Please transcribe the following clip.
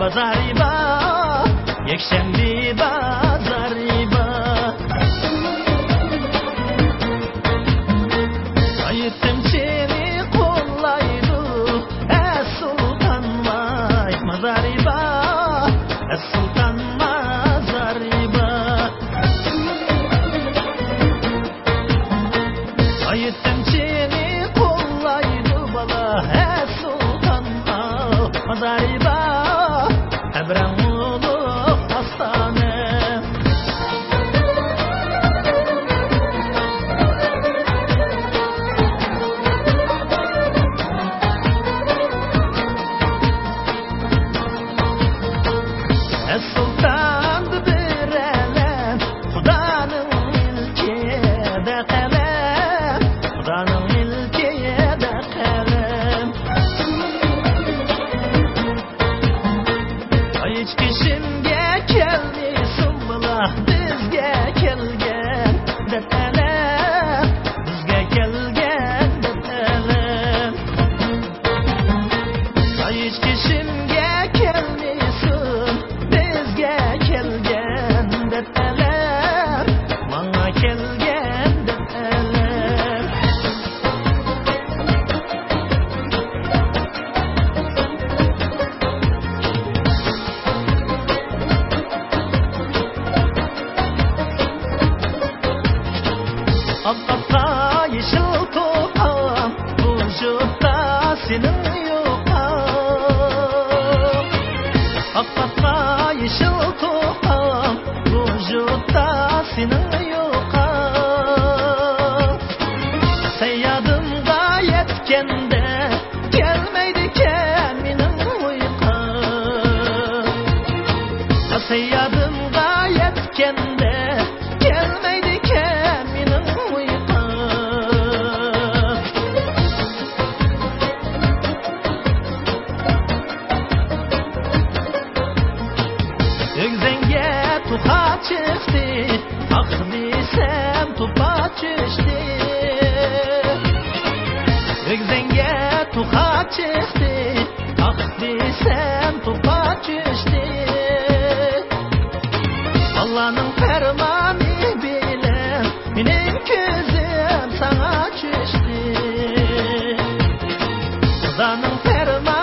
Bazariba, yekşembi bazariba. Ayıttım seni kollaydı, sultan vay mazariba, sultan mazariba. Ayıttım seni kollaydı bala, sultan mazariba. Ebramulu hastane. Sultandı bir elem, Hudanın ilkede kalem, Hudanın ilkede kalem. Ay hiç kişimge kelmisin bula, bizge kelgen de elem, bizge kelgen de elem. Ay hiç kişimge kelmisin, bizge kelgen de elem, bana kelgen de elem. Akbakta yeşil toprağım, vücutta senin yokam. Akbakta yeşil toprağım, vücutta senin yokam. Seyyadımda yetkende, gelmeydiken benim uykum. Seyyadımda yetkende, gelmeydiken benim uykum. Ögzenge tuha çıktı, ah desem tupa çıktı. Ögzenge tuha çıktı, ah desem tupa çıktı. Allah'ın fermanı bilen, benim gözüm sana çıktı. Allah'ın fermanı